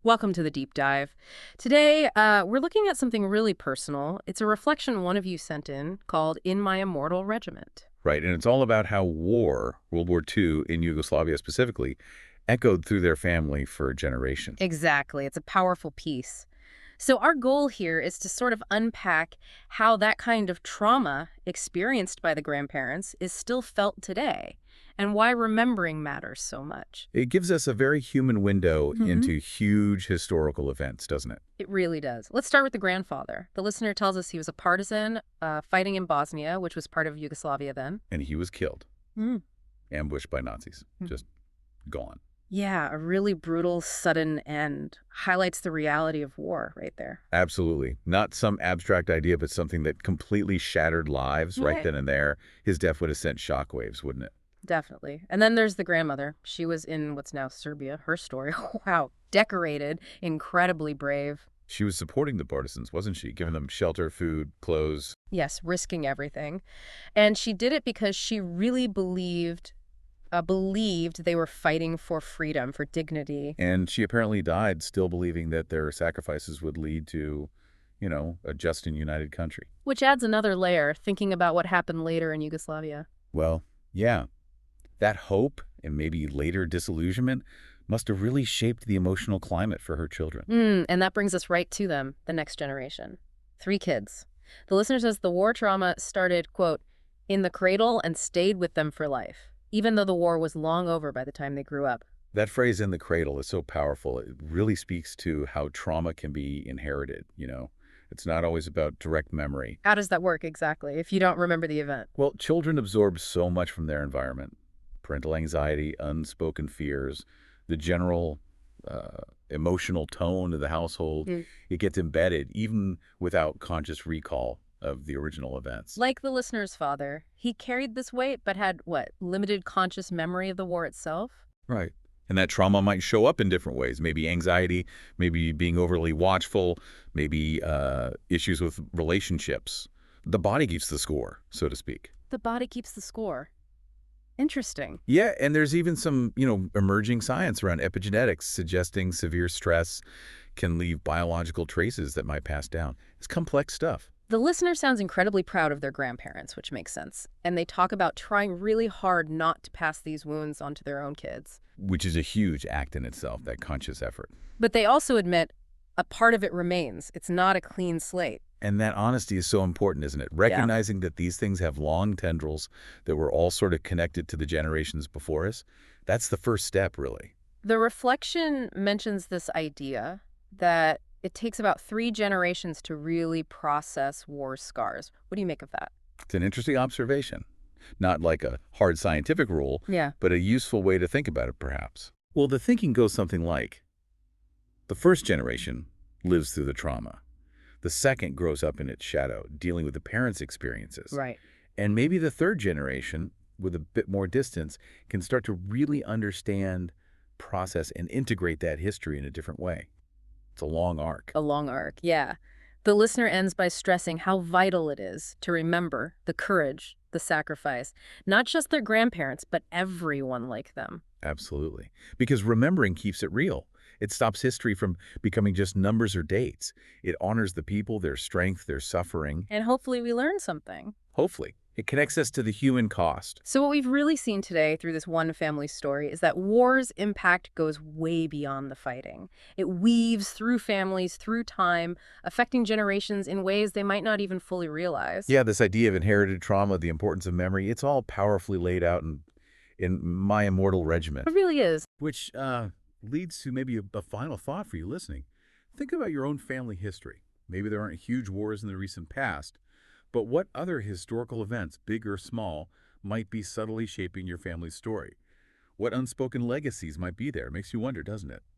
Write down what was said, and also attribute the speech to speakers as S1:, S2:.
S1: Welcome to the deep dive. Today, we're looking at something really personal. It's a reflection one of you sent in called In My Immortal Regiment.
S2: Right, and it's all about how war, World War II in Yugoslavia specifically, echoed through their family for generations.
S1: Exactly. It's a powerful piece. So, our goal here is to sort of unpack how that kind of trauma experienced by the grandparents is still felt today and why remembering matters so much.
S2: It gives us a very human window
S1: hmm
S2: into huge historical events, doesn't it?
S1: It really does. Let's start with the grandfather. The listener tells us he was a partisan fighting in Bosnia, which was part of Yugoslavia then.
S2: And he was killed,
S1: Mm.
S2: ambushed by Nazis, just gone.
S1: Yeah, a really brutal, sudden end. Highlights the reality of war right there.
S2: Absolutely. Not some abstract idea, but something that completely shattered lives right
S1: Right.
S2: then and there. His death would have sent shockwaves, wouldn't it?
S1: Definitely. And then there's the grandmother. She was in what's now Serbia. Her story. Wow. Decorated, incredibly brave.
S2: She was supporting the partisans, wasn't she? Giving them shelter, food, clothes.
S1: Yes, risking everything. And she did it because she really believed they were fighting for freedom, for dignity.
S2: And she apparently died still believing that their sacrifices would lead to, a just and united country.
S1: Which adds another layer, thinking about what happened later in Yugoslavia.
S2: Well, yeah, that hope and maybe later disillusionment must have really shaped the emotional climate for her children.
S1: And that brings us right to them, the next generation. 3 kids. The listener says the war trauma started, quote, in the cradle and stayed with them for life, even though the war was long over by the time they grew up.
S2: That phrase in the cradle is so powerful. It really speaks to how trauma can be inherited. It's not always about direct memory.
S1: How does that work exactly if you don't remember the event?
S2: Well, children absorb so much from their environment. Parental anxiety, unspoken fears, the general emotional tone of the household.
S1: Mm.
S2: It gets embedded even without conscious recall of the original events.
S1: Like the listener's father, he carried this weight but had, what, limited conscious memory of the war itself?
S2: Right. And that trauma might show up in different ways. Maybe anxiety, maybe being overly watchful, maybe issues with relationships. The body keeps the score, so to speak.
S1: The body keeps the score. Interesting.
S2: Yeah, and there's even some emerging science around epigenetics suggesting severe stress can leave biological traces that might pass down. It's complex stuff,
S1: The listener sounds incredibly proud of their grandparents, which makes sense. And they talk about trying really hard not to pass these wounds onto their own kids.
S2: which is a huge act in itself, that conscious effort.
S1: But they also admit a part of it remains. It's not a clean slate.
S2: And that honesty is so important, isn't it?
S1: Yeah.
S2: Recognizing that these things have long tendrils, that we're all sort of connected to the generations before us, that's the first step, really.
S1: The reflection mentions this idea that it takes about 3 generations to really process war scars. What do you make of that?
S2: It's an interesting observation. Not like a hard scientific rule,
S1: Yeah.
S2: but a useful way to think about it, perhaps. Well, the thinking goes something like, the first generation lives through the trauma. The second grows up in its shadow, dealing with the parents' experiences.
S1: Right.
S2: And maybe the third generation, with a bit more distance, can start to really understand, process, and integrate that history in a different way. It's a long arc.
S1: A long arc, yeah. The listener ends by stressing how vital it is to remember the courage, the sacrifice, not just their grandparents, but everyone like them.
S2: Absolutely. Because remembering keeps it real. It stops history from becoming just numbers or dates. It honors the people, their strength, their suffering.
S1: And hopefully we learn something.
S2: Hopefully, it connects us to the human cost.
S1: So what we've really seen today through this one family story is that war's impact goes way beyond the fighting. It weaves through families, through time, affecting generations in ways they might not even fully realize.
S2: Yeah, this idea of inherited trauma, the importance of memory, it's all powerfully laid out in My Immortal Regiment.
S1: It really is.
S2: Which leads to maybe a final thought for you listening. Think about your own family history. Maybe there aren't huge wars in the recent past, but what other historical events, big or small, might be subtly shaping your family's story? What unspoken legacies might be there? Makes you wonder, doesn't it?